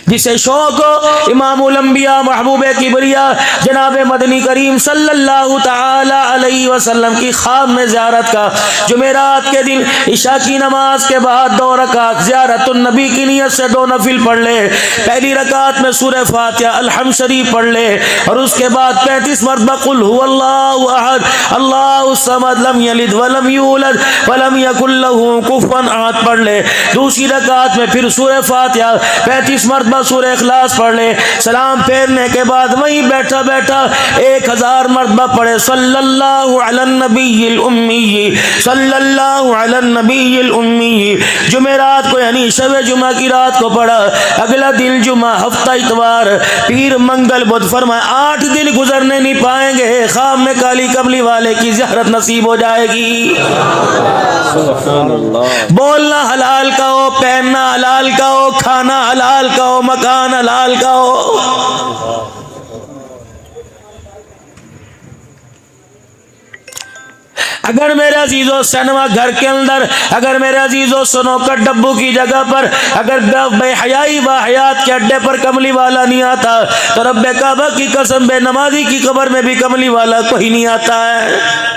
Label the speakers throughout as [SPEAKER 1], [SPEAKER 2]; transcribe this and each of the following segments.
[SPEAKER 1] जिसे शौक हो इमामुल अंबिया महबूब किबरिया जनाब मदनी करीम सल्लल्लाहु ताला अलैहि वसल्लम की ख्वाब में ज़ियारत का, जुमेरात के दिन इशा की नमाज के बाद 2 रकात ज़ियारतुन नबी की नियत से 2 नफिल पढ़ ले। पहली रकात में सूरह फातिहा अल्हम्द शरीफ पढ़ ले और उसके बाद 35 मरतबा कुल हुवल्लाहु अहद अल्लाहु समद लम यलिद वलम यूलद वलम यकुल लहू कुफुवन अहद पढ़ ले। दूसरी रकात में फिर सूरह फातिहा 35 मरतबा सूरह इखलास पढ़ ले। सलाम फेरने के बाद वहीं बैठा बैठा 1000 मरतबा पढ़े सल्लल्लाहु अला नबीयिल उम्मी सल्लल्लाहु अला नबीयिल उम्मी। जुमेरात को यानी शब जुमा की रात को पढ़ा, अगला दिन जुमा, हफ्ता इतवार, पीर, मंगल, बुध, फरमाए 8 दिन गुजरने नहीं पाएंगे ख्वाब में काली कमली वाले की ज़ियारत नसीब हो जाएगी। बोलना हलाल का हो, पहनना हलाल का हो, खाना हलाल का हो, मकान हलाल का हो। अगर मेरे अजीजों सिनेमा घर के अंदर, अगर मेरे अजीजों स्नूकर डब्बू की जगह पर अगर बेहयाई व हयात के अड्डे पर कमली वाला नहीं आता तो रब्बे काबा की कसम बेनमाजी की कब्र में भी कमली वाला कोई नहीं आता है।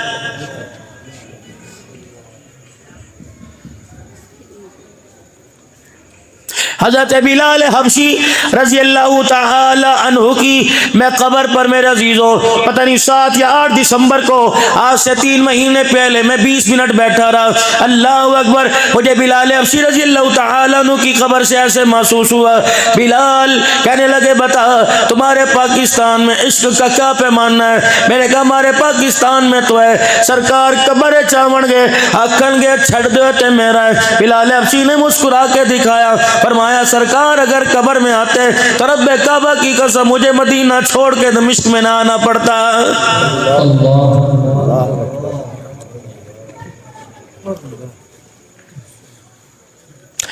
[SPEAKER 1] हज़रत बिलाल हबशी रज़ी अल्लाह ताला अन्हु की मैं कब्र पर मेरे अजीज़ों पता नहीं 7 या 8 दिसंबर को आज से 3 महीने पहले मैं 20 मिनट बैठा रहा। अल्लाह अकबर, मुझे बिलाल हबशी रज़ी अल्लाह ताला अन्हु की कब्र से ऐसे महसूस हुआ। बिलाल कहने लगे बता तुम्हारे पाकिस्तान में इश्क का क्या पैमाना है? मैंने कहा हमारे पाकिस्तान में तो है सरकार कब्र चावण गए आखन गए छड़ दे मेरा। बिलाल हबशी ने मुस्कुरा के दिखाया, फरमाया सरकार अगर कब्र में आते तो रब्बे काबा की कसम मुझे मदीना छोड़ के दमिश्क में ना आना पड़ता।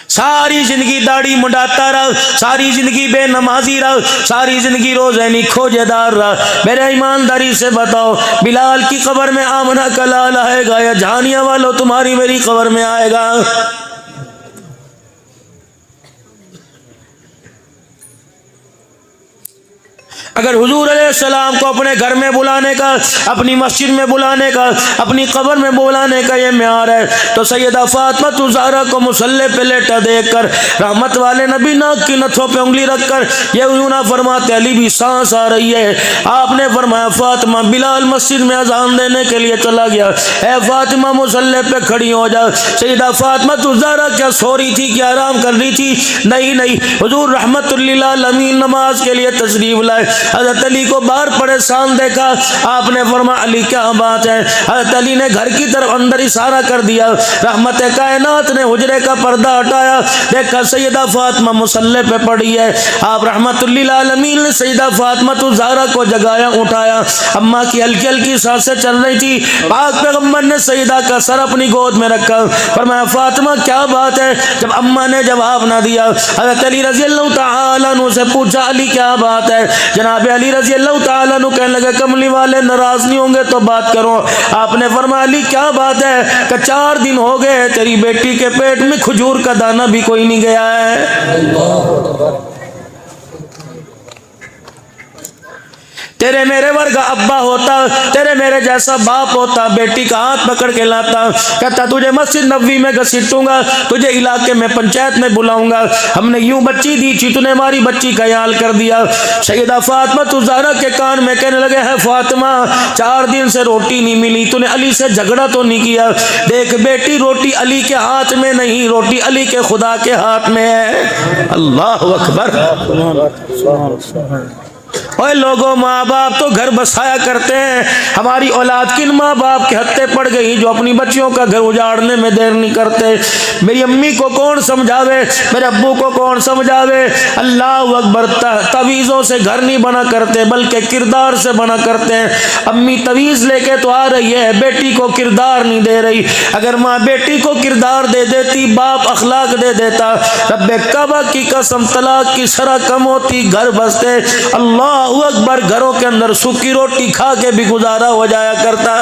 [SPEAKER 1] सारी जिंदगी दाढ़ी मुंडाता रहा, सारी जिंदगी बेनमाजी रहा, सारी जिंदगी रोजे नहीं खोजेदार रहा। मेरे ईमानदारी से बताओ बिलाल की कब्र में आमना का लाल आएगा या जहानिया वालों तुम्हारी मेरी कब्र में आएगा? अगर हुजूर अलैहिस्सलाम को अपने घर में बुलाने का, अपनी मस्जिद में बुलाने का, अपनी कब्र में बुलाने का ये म्यार है तो सैयदा फातिमा ज़हरा को मुसल्ले पे लेटा देखकर रहमत वाले नबी नाक की नथों पे उंगली रखकर ये यूं ना फरमाते अली भी सांस आ रही है। आपने फरमाया फातिमा बिलाल मस्जिद में अजान देने के लिए चला गया, ए फातिमा मुसल्ले पे खड़ी हो जा। सैयदा फातिमा ज़हरा क्या सो रही थी, क्या आराम कर रही थी? नहीं नहीं, हुजूर रहमतुल लिल आलमीन नमाज के लिए तशरीफ लाए। हज़रत अली को बाहर परेशान देखा, आपने फरमाया अली क्या बात है? हज़रत अली ने घर की तरफ अंदर इशारा कर दिया। रहमत कायनात ने हुजरे का पर्दा हटाया, देखा सैयदा फातिमा मुसल्ले पे पड़ी है। आप रहमतुल लिल आलमीन ने सैयदा फातिमा ज़हरा को जगाया, उठाया। अम्मा की हल्की हल्की सांसें चल रही थी। पाक पैगम्बर ने सैयदा का सर अपनी गोद में रखा, फरमाया फातिमा क्या बात है? जब अम्मा ने जवाब ना दिया हज़रत अली रज़ी अल्लाह तआला अन्हु से पूछा अली क्या बात है? जनाब अली रज़ी अल्लाह तआला अन्हु कहने लगे कमली वाले नाराज नहीं होंगे तो बात करो। आपने फरमाया अली क्या बात है? कि 4 दिन हो गए तेरी बेटी के पेट में खजूर का दाना भी कोई नहीं गया है। तेरे मेरे वर्गा अब्बा होता, तेरे मेरे जैसा बाप होता, बेटी का हाथ पकड़ के लाता, कहता तुझे मस्जिद नबवी में घसीटूंगा, तुझे इलाके में पंचायत में बुलाऊंगा। हमने यूं बच्ची दी थी, तूने हमारी बच्ची का ख्याल कर दिया। सैयदा फातिमा ज़हरा के कान में कहने लगे है फातिमा 4 दिन से रोटी नहीं मिली, तूने अली से झगड़ा तो नहीं किया? देख बेटी रोटी अली के हाथ में नहीं, रोटी अली के खुदा के हाथ में है। अल्लाह अकबर। ओए लोगों, माँ बाप तो घर बसाया करते हैं, हमारी औलाद किन माँ बाप के हत्थे पड़ गई जो अपनी बच्चियों का घर उजाड़ने में देर नहीं करते। मेरी अम्मी को कौन समझावे, मेरे अब्बू को कौन समझावे। अल्लाह अकबर। तवीज़ों से घर नहीं बना करते बल्कि किरदार से बना करते हैं। अम्मी तवीज़ लेके तो आ रही है, बेटी को किरदार नहीं दे रही। अगर माँ बेटी को किरदार दे देती, बाप अखलाक दे देता, रब्बे काबा की कसम तलाक की शरह कम होती, घर बसते। अल्लाह अकबर। घरों के अंदर सूखी रोटी खा के भी गुजारा हो जाया करता।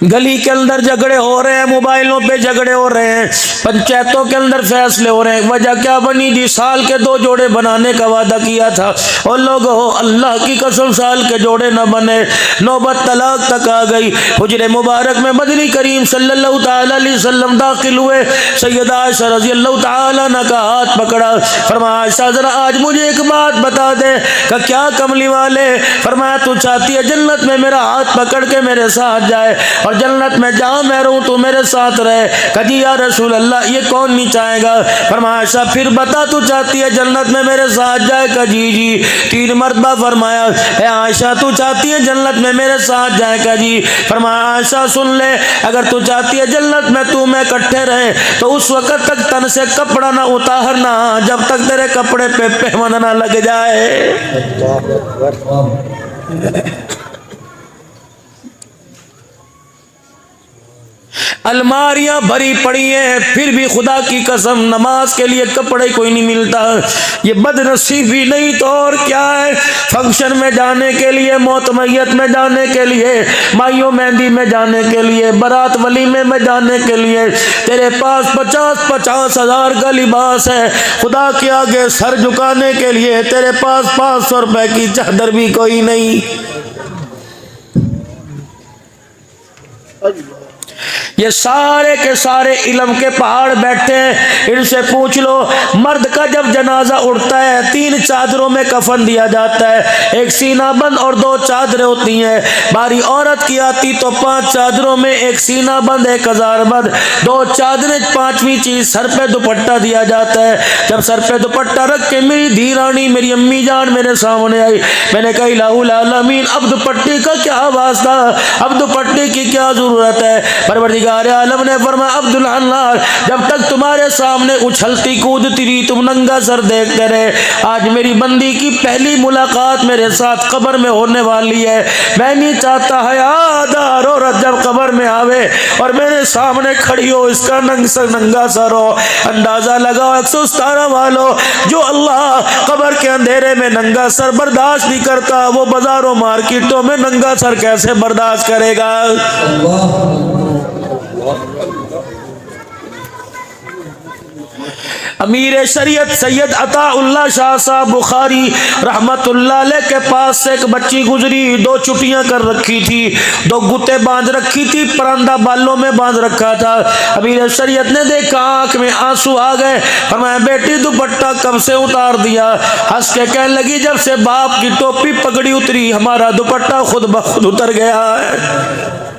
[SPEAKER 1] गली के अंदर झगड़े हो रहे हैं, मोबाइलों पे झगड़े हो रहे हैं, पंचायतों के अंदर फैसले हो रहे हैं। वजह क्या बनी जी? साल के 2 जोड़े बनाने का वादा किया था और लोग हो अल्लाह की कसम साल के जोड़े न बने, नौबत तलाक तक आ गई। हुजरे मुबारक में मदनी करीम सल्लल्लाहु ताला अलैहि वसल्लम दाखिल हुए। सैयदा आयशा रज़ी अल्लाह ताला अन्हा का हाथ पकड़ा, फरमाया आयशा जरा आज मुझे एक बात बता दे। का क्या कमली वाले? फरमाया तू चाहती है जन्नत में मेरा हाथ पकड़ के मेरे साथ जाए और जन्नत में जहाँ मैं रहूँ तू मेरे साथ रहे। कजी या रसूल अल्लाह ये कौन नहीं चाहेगा? फरमाया आयशा फिर बता तू चाहती है जन्नत में मेरे साथ जाए? कजी जी 3 मरतबा फरमाया ए आयशा तू चाहती है जन्नत में मेरे साथ जाए? कजी। फरमाया आयशा सुन ले, अगर तू चाहती है जन्नत में तू मैं इकट्ठे रहे तो उस वक्त तक तन से कपड़ा ना उतारना जब तक तेरे कपड़े पे पैमाना ना लग जाए। अलमारियां भरी पड़ी हैं फिर भी खुदा की कसम नमाज के लिए कपड़े कोई नहीं मिलता। ये बदनसीबी नहीं तो और क्या है? फंक्शन में जाने के लिए, मौत मैयत में जाने के लिए, माइयों मेहंदी में जाने के लिए, बारात वलीमे में जाने के लिए तेरे पास 50-50 हजार का लिबास है। खुदा के आगे सर झुकाने के लिए तेरे पास 500 रुपए की चादर भी कोई नहीं। ये सारे के सारे इल्म के पहाड़ बैठे हैं, इनसे पूछ लो मर्द का जब जनाजा उठता है 3 चादरों में कफन दिया जाता है, एक सीना बंद और 2 चादरें होती हैं। बारी औरत की आती तो 5 चादरों में एक सीना बंद, एक हजार बंद, 2 चादरें, 5वीं चीज सर पे दुपट्टा दिया जाता है। जब सर पे दुपट्टा रख के मेरी धी रानी मेरी अम्मी जान मेरे सामने आई, मैंने कहा इलाहुल आलमीन अब दुपट्टे का क्या वास्ता, अब दुपट्टे की क्या जरूरत है? परवरदिगार आलम ने फरमाया अब्दुल अन्नार जब तक तुम्हारे सामने उछलती कूदती रही तुम नंगा सर देखते रहे। आज मेरी बंदी की पहली मुलाकात मेरे साथ कब्र में होने वाली है। मैं नहीं चाहता हयादार औरत जब कब्र में आवे और मेरे सामने खड़ी हो इसका नंगा सर हो। अंदाजा लगाओ 117 वालों, जो अल्लाह कब्र के अंधेरे में नंगा सर बर्दाश्त नहीं करता वो बाजारों मार्केटों में नंगा सर कैसे बर्दाश्त करेगा? अमीर शरीयत सैयद अताउल्लाह शाह साहब बुखारी रहमतुल्लाह अलैह के पास से एक बच्ची गुजरी, 2 चुटियां कर रखी थी, 2 गुत्ते बांध रखी थी, परंदा बालों में बांध रखा था। अमीर शरीयत ने देखा आंख में आंसू आ गए, फरमाया बेटी दुपट्टा कब से उतार दिया? हंस के कहने लगी जब से बाप की टोपी पगड़ी उतरी हमारा दुपट्टा खुद ब खुद उतर गया है।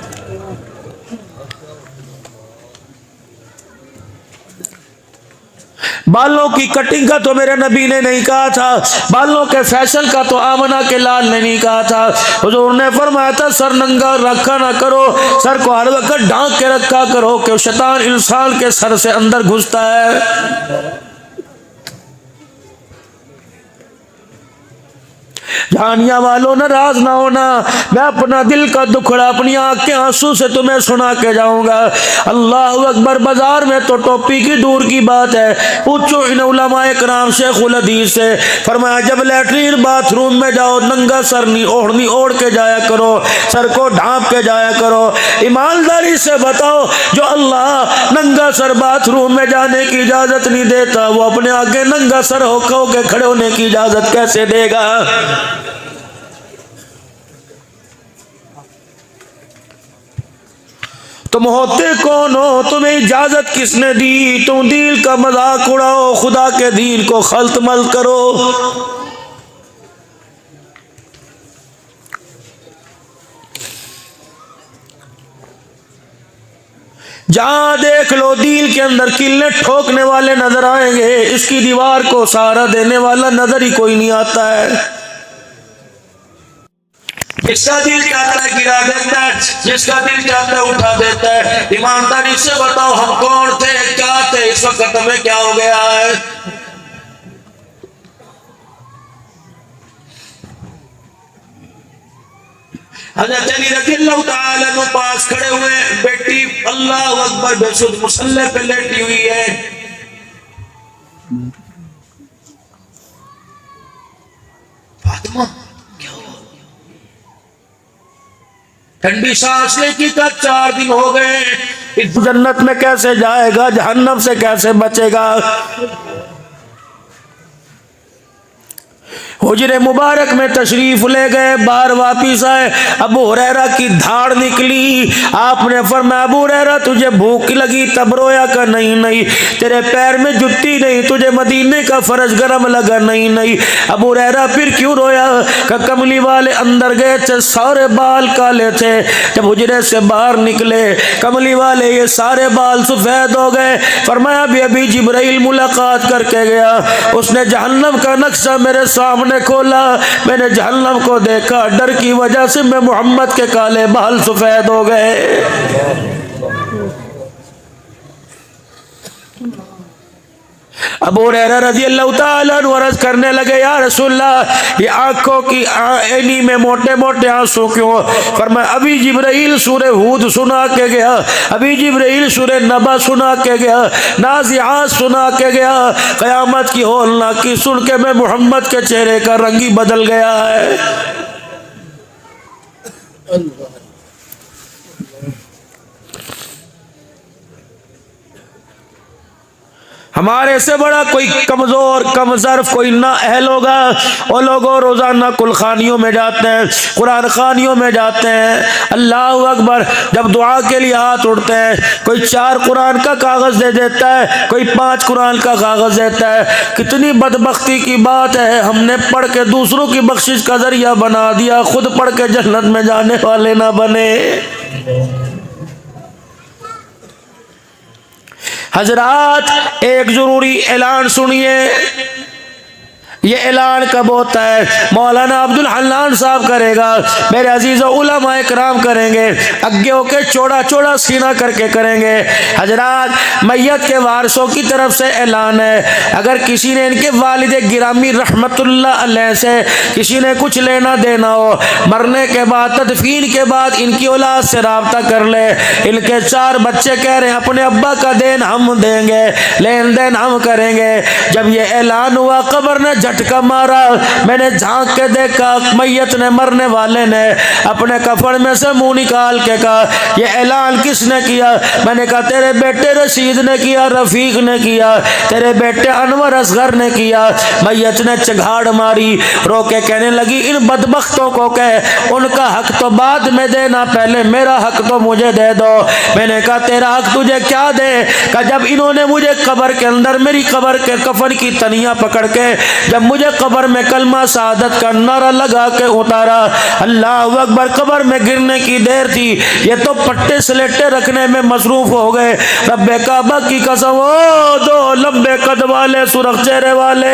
[SPEAKER 1] बालों की कटिंग का तो मेरे नबी ने नहीं कहा था, बालों के फैशन का तो आमना के लाल ने नहीं कहा था। हुजूर ने फरमाया था सर नंगा रखा ना करो, सर को हर वक्त ढांक के रखा करो कि शैतान इंसान के सर से अंदर घुसता है। जानिया वालों नाराज ना होना, मैं अपना दिल का दुखड़ा अपनी आंख के आंसू से तुम्हें सुना के जाऊंगा। अल्लाह अकबर। बाजार में तो टोपी की दूर की बात है, पूछो इन उलमाए कराम शेखुल हदीस से, फरमाया जब लैट्रीन बाथरूम में जाओ नंगा सर नहीं ओढ़नी ओढ़ के जाया करो, सर को ढांप के जाया करो। ईमानदारी से बताओ जो अल्लाह नंगा सर बाथरूम में जाने की इजाजत नहीं देता वो अपने आगे नंगा सर होके खड़े होने की इजाजत कैसे देगा? तुम होते कौन हो? तुम्हें इजाजत किसने दी? तुम दीन का मजाक उड़ाओ, खुदा के दीन को खल्त मल करो। जहां देख लो दीन के अंदर किले ठोकने वाले नजर आएंगे, इसकी दीवार को सहारा देने वाला नजर ही कोई नहीं आता है। जिसका दिल चाहता है गिरा देता है, जिसका दिल चाहता है उठा देता है। ईमानदारी से बताओ हम कौन थे, क्या थे, इस वक्त हमें क्या हो गया है? हज़रत अली रज़ियल्लाहु ताला अन्हु पास खड़े हुए, बेटी अल्लाह अकबर बेसुध मुसल्ले पे लेटी हुई है। फातिमा क्या हुआ? ठंडी सांस लेकी का 4 दिन हो गए, इस जन्नत में कैसे जाएगा, जहन्नम से कैसे बचेगा। हुजरे मुबारक में तशरीफ ले गए, बाहर वापिस आए, अबू हुरैरा की धाड़ निकली। आपने फरमाया अबू हुरैरा तुझे भूख लगी तब रोया का? नहीं नहीं। तेरे पैर में जुत्ती नहीं, तुझे मदीने का फर्ज गरम लगा? नहीं नहीं। अबू हुरैरा फिर क्यों रोया? का कमली वाले अंदर गए थे, सारे बाल काले थे, जब हुजरे से बाहर निकले कमली वाले ये सारे बाल सफेद हो गए। फरमाया अभी जिब्राइल मुलाकात करके गया, उसने जहन्नम का नक्शा मेरे सामने खोला, मैंने जहन्नम को देखा, डर की वजह से मैं मोहम्मद के काले बाल सफेद हो गए। अबू हुरैरा रज़ियल्लाहु ताला अन्हु अर्ज़ करने लगे या रसूलल्लाह, ये आंखों की ऐनी में मोटे मोटे आंसू क्यों? फरमाया अभी जिब्राइल सूरह हूद सुना के गया, अभी जिब्राइल सूरह नबा सुना के गया, नाज़िआत सुना के गया, क़यामत की होलनाकी सुन के मैं मोहम्मद के चेहरे का रंग ही बदल गया है। हमारे से बड़ा कोई कमजोर कमजर्फ कोई ना अहल होगा। वो लोगों रोजाना कुलखानियों में जाते हैं, कुरान खानियों में जाते हैं, अल्लाह अकबर, जब दुआ के लिए हाथ उठते हैं, कोई 4 कुरान का कागज दे देता है, कोई 5 कुरान का कागज देता है। कितनी बदबख्ती की बात है, हमने पढ़ के दूसरों की बख्शिश का जरिया बना दिया, खुद पढ़ के जन्नत में जाने वाले ना बने। हजरात एक जरूरी ऐलान सुनिए, ये ऐलान कब होता है? मौलाना अब्दुल हन्नान साहब करेगा, मेरे अजीज़ उलमा इकराम करेंगे, आगे होके चौड़ा चौड़ा सीना करके करेंगे। हजरात मैयत के वारसों की तरफ से ऐलान है, अगर किसी ने इनके वालिद गिरामी रहमतुल्लाह अलैह से किसी ने कुछ लेना देना हो, मरने के बाद तदफीन के बाद इनकी औलाद से राब्ता कर ले। इनके 4 बच्चे कह रहे हैं अपने अब्बा का देन हम देंगे, लेन देन हम करेंगे। जब ये ऐलान हुआ कब्र ने झटका मारा, मैंने झांक के देखा, मैयत ने मरने वाले ने अपने कफन में से मुंह निकाल के कहा ये ऐलान किसने किया? मैंने कहा तेरे बेटे रशीद ने किया, रफीक ने किया, तेरे बेटे अनवर असगर ने किया। मैयत ने चघाड़ मारी, रो के कहने लगी इन बदबख्तों को कह उनका हक तो बाद में देना, पहले मेरा हक तो मुझे दे दो। मैंने कहा तेरा हक तुझे क्या दे? कहा जब इन्होंने मुझे कब्र के अंदर मेरी कब्र के कफन की तनिया पकड़ के जब मुझे कब्र में कलमा शहादत का नारा लगा के उतारा, अल्लाह अकबर, कब्र में गिरने की देर थी, ये तो पट्टे स्लेटे रखने में मसरूफ हो गए। रब्बे काबा की कसम, ओ 2 लंबे कद वाले सुरख चेहरे वाले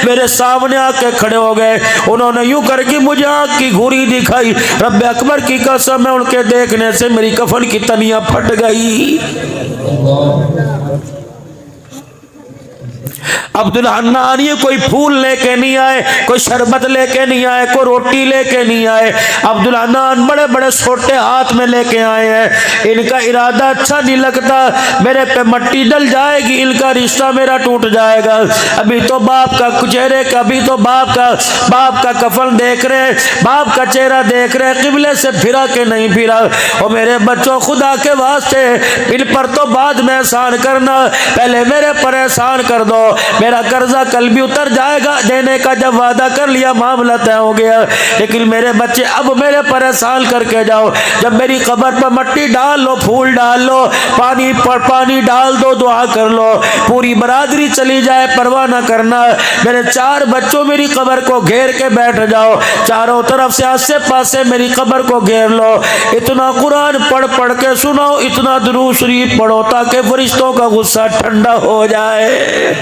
[SPEAKER 1] मेरे सामने आके खड़े हो गए। उन्होंने यूं करके मुझे आँख की घुरी दिखाई, रब्बे अकबर की कसम है उनके देखने से मेरी कफन की तनिया फट गई। अब्दुल हन्नान ये कोई फूल लेके नहीं आए, कोई शरबत लेके नहीं आए, कोई रोटी लेके नहीं आए। अब्दुल हन्नान बड़े बड़े छोटे हाथ में लेके आए हैं। इनका इरादा अच्छा नहीं लगता, मेरे पे मट्टी डल जाएगी, इनका रिश्ता मेरा टूट जाएगा। अभी तो बाप का चेहरे का, अभी तो बाप का कफन देख रहे, बाप का चेहरा देख रहे, किबले से फिरा के नहीं फिरा। और मेरे बच्चों खुदा के वास्ते इन पर तो बाद में एहसान करना, पहले मेरे पर एहसान कर दो, मेरा कर्जा कल भी उतर जाएगा। देने का जब वादा कर लिया मामला तय हो गया, लेकिन मेरे बच्चे अब मेरे पर एहसान करके जाओ। जब मेरी कब्र पर मट्टी डाल लो, फूल डाल लो, पानी डाल दो, दुआ कर लो, पूरी बरादरी चली जाए परवाह न करना। मेरे 4 बच्चों मेरी कब्र को घेर के बैठ जाओ, चारों तरफ से आसे पासे मेरी कब्र को घेर लो। इतना कुरान पढ़ पढ़ के सुनाओ, इतना दुरूद शरीफ पढ़ो ताकि फरिश्तों का गुस्सा ठंडा हो जाए।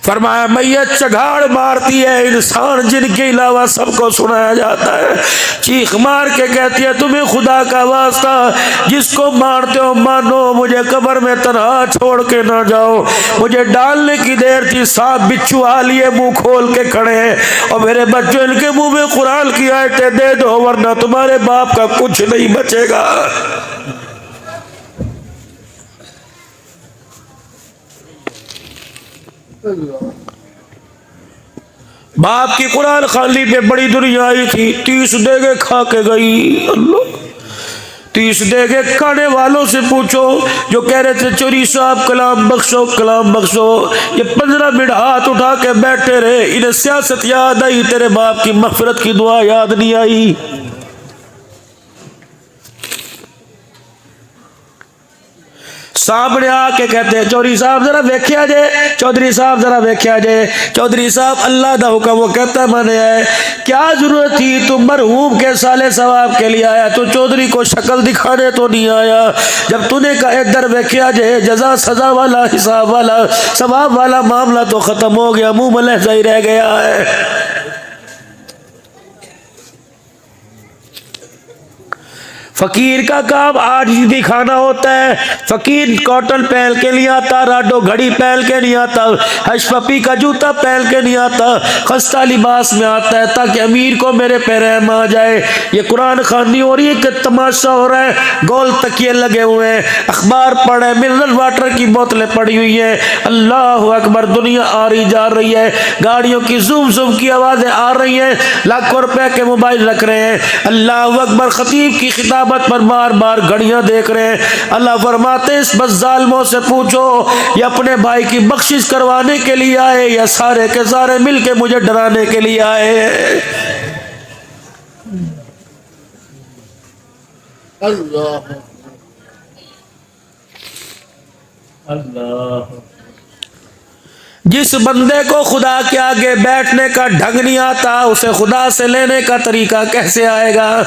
[SPEAKER 1] फरमाया मैयत चघाड़ मारती है, इंसान जिनके अलावा सबको सुनाया जाता है, चीख मार के कहती है तुम्हें खुदा का वास्ता जिसको मारते हो मानो, मुझे कब्र में तन्हा छोड़ के ना जाओ। मुझे डालने की देर थी, सांप बिच्छू आ लिए मुंह खोल के खड़े हैं, और मेरे बच्चों इनके मुंह में कुरान की आयतें दे दो वरना तुम्हारे बाप का कुछ नहीं बचेगा। बाप की कुरान खानी पे बड़ी दुनिया आई थी, 30 देगे खा के गई। अल्लाह, 30 देगे खाने वालों से पूछो जो कह रहे थे चोरी साहब कलाम बख्शो कलाम बख्शो, ये 15 मिनट हाथ उठा के बैठे रहे। इन्हें सियासत याद आई, तेरे बाप की मगफिरत की दुआ याद नहीं आई। सामने आके कहते हैं चौधरी साहब जरा वेख्या जे, चौधरी साहब जरा वेख्या जे। चौधरी साहब अल्लाह दा हुक्म वो कहता माने है, क्या जरूरत थी, तुम मरहूम के साले सवाब के लिए आया, तो चौधरी को शक्ल दिखाने तो नहीं आया। जब तूने कहा इधर वेख्या जे, जजा सजा वाला हिसाब वाला सवाब वाला मामला तो खत्म हो गया, मुंह में लहजा ही रह गया है। फकीर का काम आज ही दिखाना होता है। फकीर कॉटन पहन के नहीं आता, राडो घड़ी पहन के नहीं आता, हशपपी का जूता पहन के नहीं आता, खस्ता लिबास में आता है ताकि अमीर को मेरे पे रहम आ जाए। ये कुरान खानी हो रही है कि तमाशा हो रहा है, गोल तकिए लगे हुए हैं, अखबार पढ़े, मिनरल वाटर की बोतलें पड़ी हुई है। अल्लाह अकबर, दुनिया आ रही जा रही है, गाड़ियों की जुम जुम की आवाजें आ रही हैं, लाखों रुपए के मोबाइल रख रहे हैं। अल्लाह अकबर, खतीब की खिताब पर बार बार घड़ियां देख रहे हैं। अल्लाह फरमाते इस बस जालिमों से पूछो ये अपने भाई की बख्शिश करवाने के लिए आए या सारे के सारे मिलके मुझे डराने के लिए आए।
[SPEAKER 2] अल्लाह अल्लाह।
[SPEAKER 1] जिस बंदे को खुदा के आगे बैठने का ढंग नहीं आता, उसे खुदा से लेने का तरीका कैसे आएगा।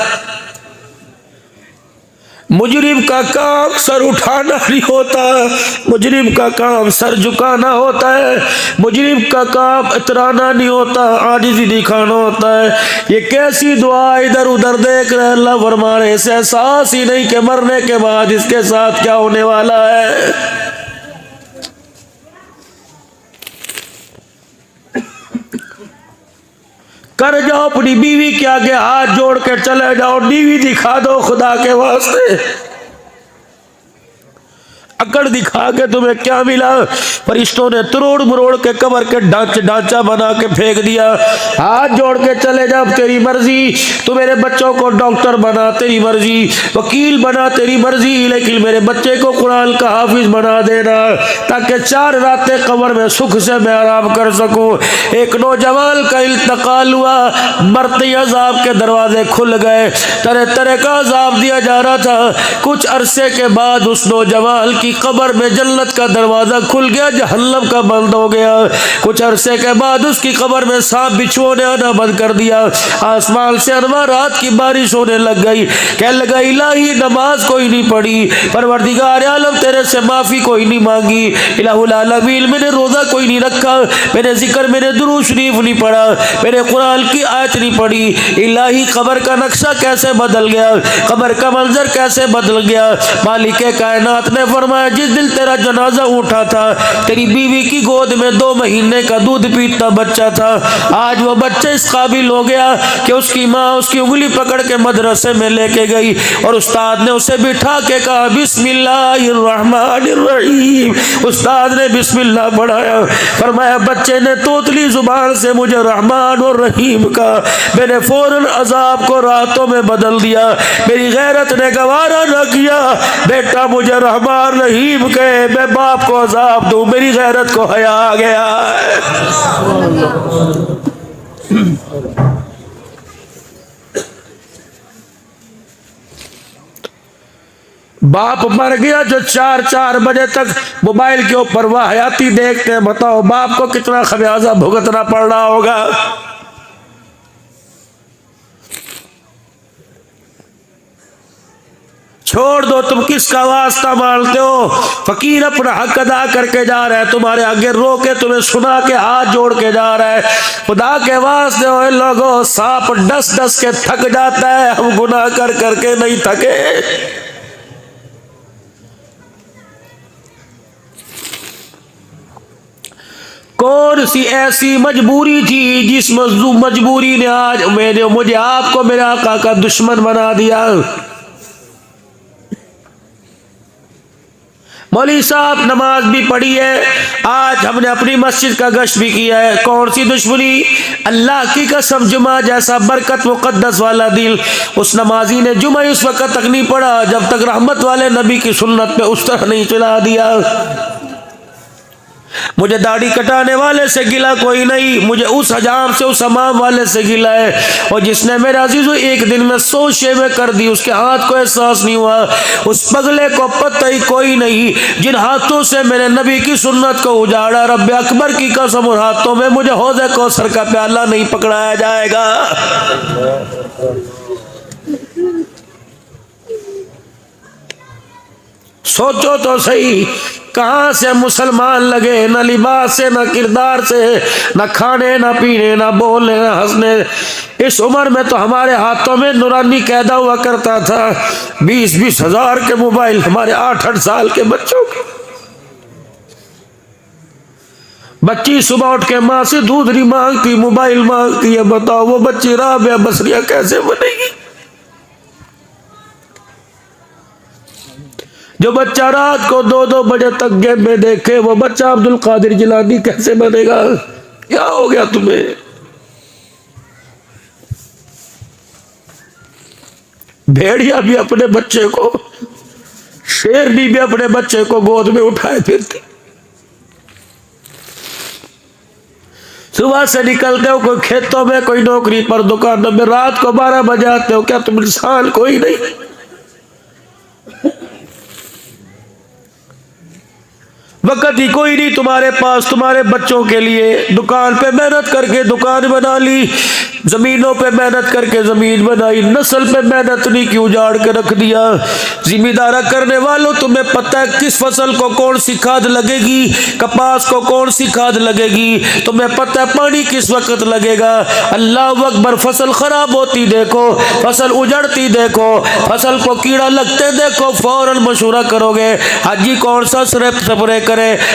[SPEAKER 1] मुजरिम का काम सर उठाना नहीं होता, मुजरिम का काम सर झुकाना होता है, मुजरिम का काम इतराना नहीं होता, आजिज़ी दिखाना होता है। ये कैसी दुआ इधर उधर देख रहे, अल्लाह फरमा रहे इसे एहसास ही नहीं कि मरने के बाद इसके साथ क्या होने वाला है। कर जाओ अपनी बीवी के आगे हाथ जोड़ के चले जाओ, बीवी दिखा दो खुदा के वास्ते। अकड़ दिखा के तुम्हें क्या मिला, फरिश्तों ने तरोड़ मरोड़ के कबर के ढांचा बना के फेंक दिया। हाथ जोड़ के चले जा, तेरी मर्जी, तू मेरे बच्चों को डॉक्टर बना तेरी मर्जी, वकील बना तेरी मर्जी, लेकिन मेरे बच्चे को कुरान का हाफिज बना देना ताकि 4 रातें कब्र में सुख से मैं आराम कर सकूं। एक नौजवान का इंतकाल हुआ, मरते अजाब के दरवाजे खुल गए, तरह तरह का अजाब दिया जा रहा था। कुछ अरसे के बाद उस नौजवान की कब्र में जन्नत का दरवाजा खुल गया, जहन्नम का बंद हो गया। कुछ अरसे के बाद उसकी कब्र में सांप बिच्छुओं ने आना बंद कर दिया। आसमान से अनवारात की बारिश होने लग गई। कह लगा इलाही नमाज कोई नहीं पढ़ी, परवरदिगार आलम तेरे से माफी कोई नहीं मांगी, इलाहुल आलमीन मैंने रोजा कोई नहीं रखा, मैंने जिक्र मैंने दुरूद शरीफ नहीं पढ़ा, मैंने कुरान की आयत नहीं पढ़ी। इलाही कब्र का नक्शा कैसे बदल गया, कब्र का मंजर कैसे बदल गया। मालिक कायनात ने फरमाया जिस दिन तेरा जनाजा उठा था, तेरी बीवी की गोद में 2 महीने का दूध पीता बच्चा था, आज वो बच्चा इस काबिल हो गया कि उसकी माँ उसकी उंगली पकड़ के मदरसे में लेके गई और उस्ताद ने उसे बिठा के कहा बिस्मिल्लाहिर्रहमानिर्रहीम। उस्ताद ने बिस्मिल्लाह पढ़ाया, फरमाया बच्चे ने तोतली जुबान से मुझे रहमान और रहीम का, मैंने फौरन अजाब को रातों में बदल दिया। मेरी गैरत ने गवारा न किया बेटा मुझे रहमान रहीम कहे, मैं बाप को अजाब दूं, मेरी गैरत को हया आ गया। बाप मर गया जो 4 बजे तक मोबाइल के ऊपर वाह हयाती देखते हैं, बताओ बाप को कितना खमियाजा भुगतना पड़ रहा होगा। छोड़ दो, तुम किसका वास्ता मानते हो। फकीर अपना हक अदा करके जा रहा है, तुम्हारे आगे रो के तुम्हें सुना के हाथ जोड़ के जा रहा है। खुदा के वास्ते हो लोगों, सांप डस डस के थक जाता है, हम गुनाह कर करके नहीं थके। कौन सी ऐसी मजबूरी थी जिस मजबूरी ने आज मुझे आपको मेरे आका का दुश्मन बना दिया। मौलवी साहब नमाज भी पढ़ी है, आज हमने अपनी मस्जिद का गश्त भी किया है। कौन सी दुश्मनी? अल्लाह की कसम, जुमा जैसा बरकत मुकद्दस वाला दिल उस नमाजी ने जुमा उस वक्त तक नहीं पढ़ा जब तक रहमत वाले नबी की सुन्नत पे उस तरह नहीं चला दिया। मुझे दाढ़ी कटाने वाले से गिला कोई नहीं, मुझे उस हजाम से, उस हमाम वाले से गिला है। और जिसने मेरे अजीजो एक दिन में 100 शेवें कर दी, उसके हाथ को एहसास नहीं हुआ, उस पगले को पता ही कोई नहीं जिन हाथों से मेरे नबी की सुन्नत को उजाड़ा। रब्बे अकबर की कसम, उन हाथों में मुझे हौज़े कौसर का प्याला नहीं पकड़ाया जाएगा। सोचो तो सही, कहां से मुसलमान लगे, न लिबास से, न किरदार से, न खाने, न पीने, न बोलने, न हंसने। इस उम्र में तो हमारे हाथों में नूरानी कैदा हुआ करता था। 20-20 हजार के मोबाइल हमारे 8-8 साल के बच्चों के। बच्ची सुबह उठ के माँ से दूध नहीं मांगती, मोबाइल मांगती है। बताओ वो बच्ची राबिया बसरिया कैसे बनेगी? जो बच्चा रात को 2-2 बजे तक गेम में देखे, वो बच्चा अब्दुल कादिर जिलानी कैसे बनेगा? क्या हो गया तुम्हें? भेड़िया भी अपने बच्चे को, शेरनी भी अपने बच्चे को गोद में उठाए फिरती। सुबह से निकलते हो कोई खेतों में, कोई नौकरी पर, दुकानों में, रात को 12 बजे आते हो। क्या तुम इंसान कोई नहीं? वक्त ही कोई नहीं तुम्हारे पास तुम्हारे बच्चों के लिए। दुकान पे मेहनत करके दुकान बना ली, जमीनों पे मेहनत करके जमीन बनाई, नस्ल पे मेहनत नहीं की, उजाड़ के रख दिया। जिम्मेदारा करने वालों, तुम्हें पता है किस फसल को कौन सी खाद लगेगी, कपास को कौन सी खाद लगेगी, तुम्हें पता है पानी किस वक्त लगेगा। अल्लाह अकबर, फसल खराब होती देखो, फसल उजड़ती देखो, फसल को कीड़ा लगते देखो, फौरन मशूरा करोगे हाजी कौन सा स्प्रे करे,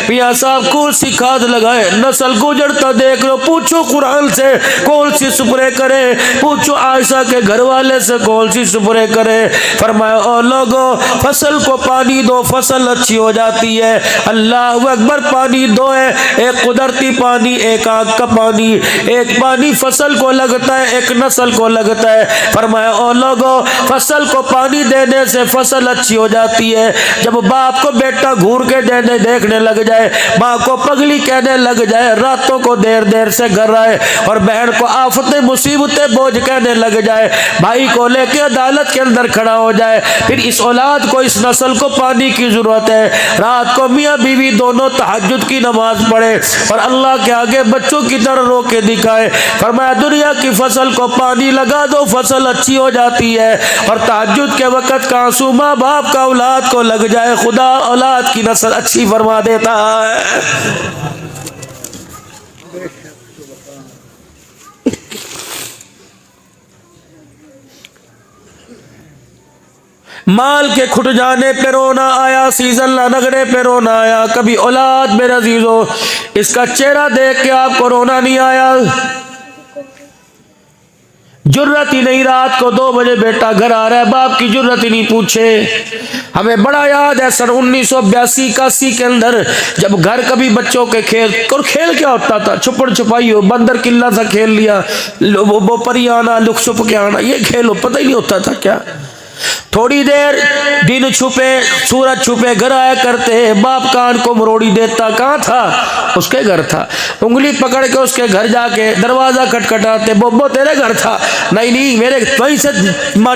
[SPEAKER 1] पिया साहब कौन सी खाद लगाए। नस्ल गुजरता देख लो, पूछो कुरान से कौन सी स्प्रे करे, पूछो आयशा के घर वाले से कौन सी स्प्रे करे। फरमाया ओ लोगो, फसल को पानी दो, फसल अच्छी हो जाती है। अल्लाह अकबर, पानी दो है, एक कुदरती पानी, एक आग का पानी। एक पानी फसल को लगता है, एक नस्ल को लगता है। फरमाया ओ लोगो, फसल को पानी देने से फसल अच्छी हो जाती है। जब बाप को बेटा घूर के देखने लग जाए, माँ को पगली कहने लग जाए, रातों को देर देर से घर आए, और बहन को आफतें मुसीबतें बोझ कहने लग जाए, भाई को लेके अदालत के अंदर खड़ा हो जाए, फिर इस औलाद को, इस नस्ल को पानी की जरूरत है। रात को मियाँ बीवी दोनों तहज्जुद की नमाज पढ़े और अल्लाह के आगे बच्चों की तरह रो के दिखाए। फरमाया दुनिया की फसल को पानी लगा दो, फसल अच्छी हो जाती है। और तहज्जुद के वक्त का आंसू माँ बाप का औलाद को लग जाए, खुदा औलाद की नस्ल अच्छी फरमा देता है। माल के खुट जाने पे रोना आया, सीजन ला लगने पे रोना आया। कभी औलाद मेरे अजीजों, इसका चेहरा देख के आपको रोना नहीं आया? जुर्रत ही नहीं, रात को 2 बजे बेटा घर आ रहा है, बाप की जुर्रत ही नहीं पूछे। हमें बड़ा याद है सन 1982-81 के अंदर, जब घर कभी बच्चों के खेल, और खेल क्या होता था, छुपड़ छुपाई हो, बंदर किल्ला सा खेल लिया, वो परी आना, लुक छुप के आना, ये खेल हो, पता ही नहीं होता था क्या। थोड़ी देर दिन छुपे, सूरज छुपे घर आया करते, बाप कान को मरोड़ी देता, कहाँ था? उसके घर था। उंगली पकड़ के उसके घर जाके दरवाजा खटखटाते, बोबो तेरे घर था? नहीं नहीं, मेरे वहीं से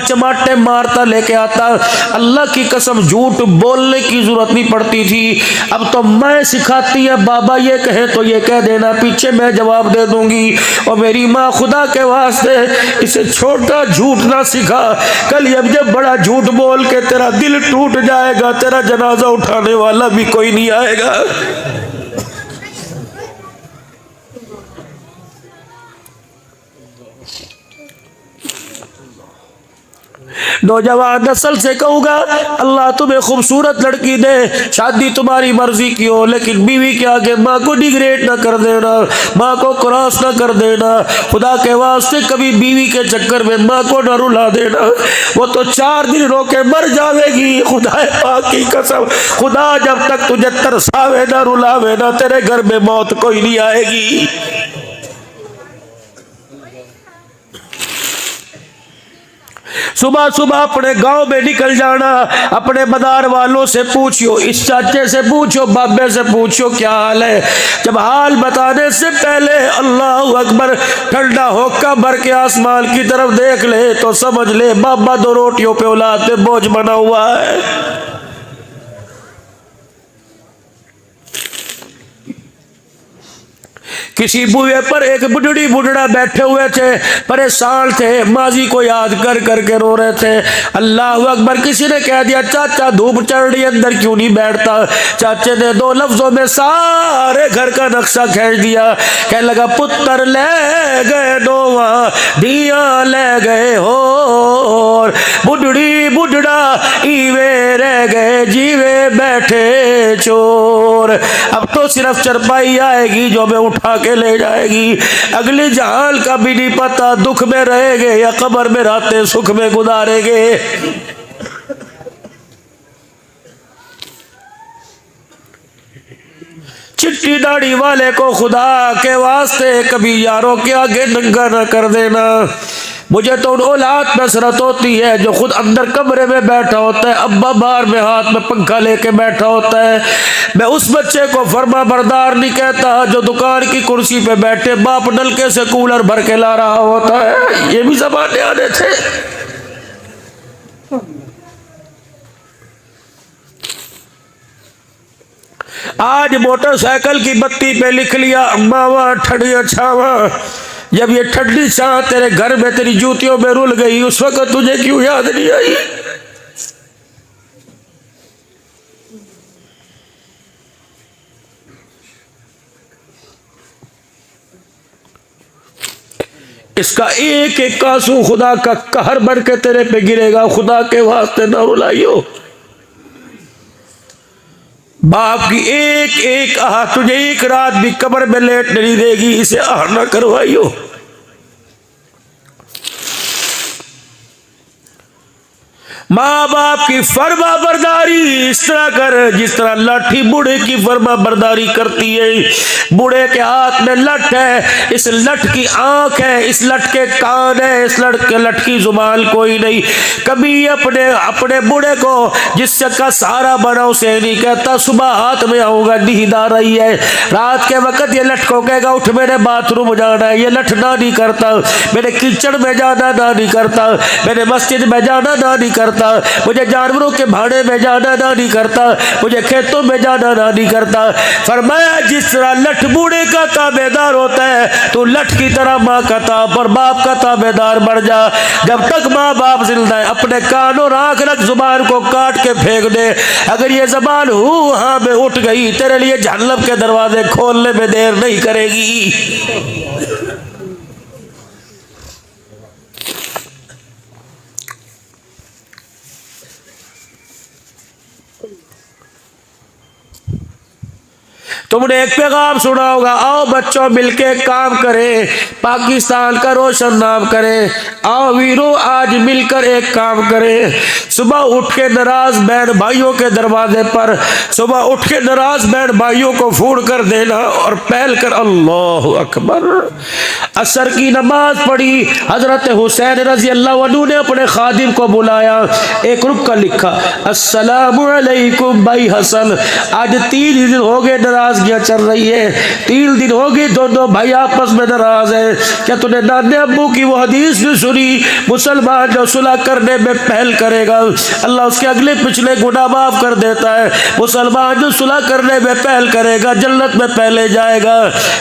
[SPEAKER 1] चमाटे मारता लेके आता। अल्लाह की कसम, झूठ बोलने की जरूरत नहीं पड़ती थी। अब तो मैं सिखाती है, बाबा ये कहे तो ये कह देना, पीछे मैं जवाब दे दूंगी। और मेरी माँ खुदा के वास्ते इसे छोटा झूठ ना सिखा, कल अब जब बड़ा झूठ बोल के तेरा दिल टूट जाएगा, तेरा जनाजा उठाने वाला भी कोई नहीं आएगा। नौजवान नस्ल से कहूँगा अल्लाह तुम्हें खूबसूरत लड़की दे, शादी तुम्हारी मर्जी की हो, लेकिन बीवी के आगे माँ को डिग्रेड ना कर देना, माँ को क्रॉस ना कर देना। खुदा के वास्ते कभी बीवी के चक्कर में माँ को न रुला देना, वो तो 4 दिन रोके मर जाएगी। खुदा पाक की कसम, खुदा जब तक तुझे तरसावे ना रुलावे ना, तेरे घर में मौत कोई नहीं आएगी। सुबह सुबह अपने गांव में निकल जाना, अपने मदार वालों से पूछियो, इस चाचे से पूछो, बाबे से पूछो क्या हाल है। जब हाल बताने से पहले अल्लाह अकबर ठंडा होका भर के आसमान की तरफ देख ले तो समझ ले बाबा 2 रोटियों पे औलाद पे बोझ बना हुआ है। किसी बुए पर एक बुढ़ड़ी बुढ़ड़ा बैठे हुए थे, परेशान थे, माजी को याद कर करके रो रहे थे। अल्लाह अकबर, किसी ने कह दिया चाचा धूप चढ़ रही अंदर क्यों नहीं बैठता। चाचे ने 2 लफ्जों में सारे घर का नक्शा खींच दिया। कहने लगा पुत्र ले गए नोवा, दिया ले गए हो, बुढ़ड़ी बुढ़ड़ा ईवे रह गए, जीवे बैठे चोर। अब तो सिर्फ चरपाई आएगी जो मैं उठा के ले जाएगी। अगले जहाल का भी नहीं पता, दुख में रहेंगे या कब्र में रातें सुख में गुजारेंगे। चिट्टी दाढ़ी वाले को खुदा के वास्ते कभी यारों के आगे नंगा न कर देना। मुझे तो उन औलाद में हसरत होती है जो खुद अंदर कमरे में बैठा होता है, अब्बा बाहर में हाथ में पंखा लेके बैठा होता है। मैं उस बच्चे को फर्मा बरदार नहीं कहता जो दुकान की कुर्सी पे बैठे बाप नलके से कूलर भर के ला रहा होता है। ये भी जमाने आने थे। आज मोटरसाइकिल की बत्ती पे लिख लिया मावा ठंडी छावा। जब ये ठंडी छां तेरे घर में तेरी जूतियों में रुल गई, उस वक्त तुझे क्यों याद नहीं आई। इसका एक एक आंसू खुदा का कहर बन के तेरे पे गिरेगा। खुदा के वास्ते ना रुलाइयो। बाप की एक एक आह तुझे एक रात भी कब्र में लेट नहीं देगी, इसे आह ना करवाइयो। माँ बाप की फर्मा बरदारी इस तरह कर जिस तरह लाठी बूढ़े की फर्मा बरदारी करती है। बूढ़े के हाथ में लठ है, इस लठ की आंख है, इस लठ के कान है, इस लठ की जुबान कोई नहीं। कभी अपने अपने बूढ़े को जिससे का सहारा बना उसे नहीं कहता सुबह हाथ में आऊंगा नींद आ रही है। रात के वक्त ये लठ को कहेगा उठ मेरे बाथरूम जाना है, ये लठ ना नहीं करता। मेरे कीचड़ में जाना ना नहीं करता, मेरे मस्जिद में जाना ना नहीं करता, मुझे जानवरों के भाड़े में जाना ना नहीं करता, मुझे खेतों में जाना ना नहीं करता। फरमाया जिस तरह लठ बूढ़े का ताबेदार होता है तो लठ की तरह माँ का ताब और बाप का ताबेदार बन जा। जब तक माँ बाप जिंदा है अपने कान और आंख रख, जुबान को काट के फेंक दे। अगर ये जबान हाँ में उठ गई तेरे लिए जहन्नम के दरवाजे खोलने में देर नहीं करेगी। तुमने एक पैगाम सुना होगा, आओ बच्चों मिलके काम करें, पाकिस्तान का रोशन नाम करें। आओ वीरों आज मिलकर एक काम करें। सुबह उठ के नाराज बहन भाइयों के दरवाजे पर, सुबह उठ के नाराज बहन भाइयों को फोन कर देना और पहल कर अल्लाह अकबर। असर की नमाज पढ़ी, हजरत हुसैन रजी अल्लाह अन्हु ने अपने खादिम को बुलाया, एक रुका लिखा अस्सलामु अलैकुम भाई हसन, आज 3 दिन हो गए नाराज चल रही है, 3 दिन हो गए दोनों भाई आपस में नाराज है। क्या तूने नाने अब्बू की वो हदीस भी सुनी, मुसलमान जो सुलह करने में पहल करेगा अल्लाह उसके अगले पिछले गुनाह माफ कर देता है। मुसलमान जो सुलह करने में पहल करेगा जन्नत में पहले जाएगा।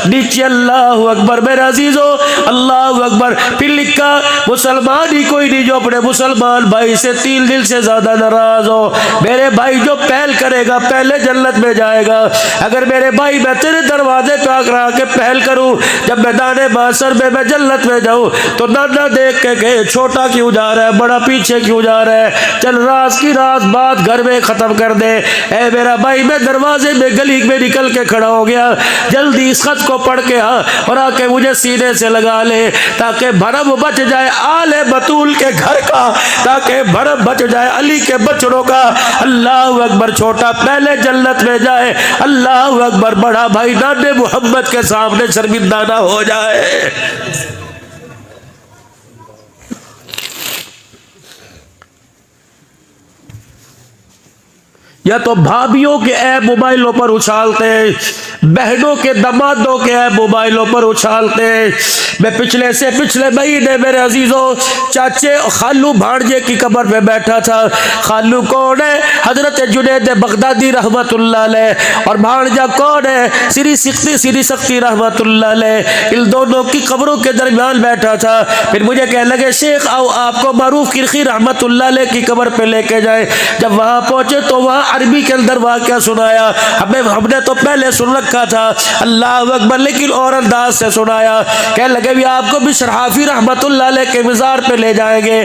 [SPEAKER 1] नीचे अल्लाह अकबर। मेरे अजीजों अजीजो, अल्लाह अकबर। फिर लिखा मुसलमान ही कोई नहीं जो अपने मुसलमान भाई से 3 दिल से ज्यादा नाराज हो। मेरे भाई जो पहल करेगा पहले जन्नत में जाएगा। अगर मेरे भाई मैं तेरे दरवाजे पे आकर के पहल करूं, जब मैदान मासर में मैं जन्नत में जाऊं तो नाना देख के कहे छोटा क्यों जा रहा है, बड़ा पीछे क्यों जा रहा है, चल राज की राज बात घर में खत्म कर दे। ए मेरा भाई मैं दरवाजे में गली में निकल के खड़ा हो गया, जल्दी इस खत को पढ़ के आ और आके मुझे सीने से लगा ले, ताकि भरम बच जाए आले बतूल के घर का, ताकि भरम बच जाए अली के बच्चों का। अल्लाह अकबर। छोटा पहले जन्नत में जाए, अल्लाह अकबर। बड़ा भाई नाने मोहम्मद के सामने शर्मिंदा ना हो जाए। या तो भाभियों के ऐप मोबाइलों पर उछालते हैं, बहनों के दमादों के ऐप मोबाइलों पर उछालते हैं। मैं पिछले से पिछले महीने मेरे अजीजों चाचे खालू भांजे की कब्र पे बैठा था। खालू कौन है? हजरत जुनैद बगदादी रहमतुल्लाह अलैह। और भांजा कौन है? श्री सख्ती रहमतुल्लाह अलैह। इन दोनों की कब्रों के दरमियान बैठा था। फिर मुझे कहने लगे शेख आओ आपको मारूफ किरखी रहमतुल्लाह अलैह की कब्र पे लेके जाए। जब वहां पहुंचे तो वहां अरबी के अंदर वाक़या सुनाया। हमने तो पहले सुन रखा था, अल्लाह अकबर, लेकिन और अंदाज से सुनाया। कह लगे भी आपको भी शराफी रहमतुल्लाह अलैह के मज़ार पे ले जाएंगे।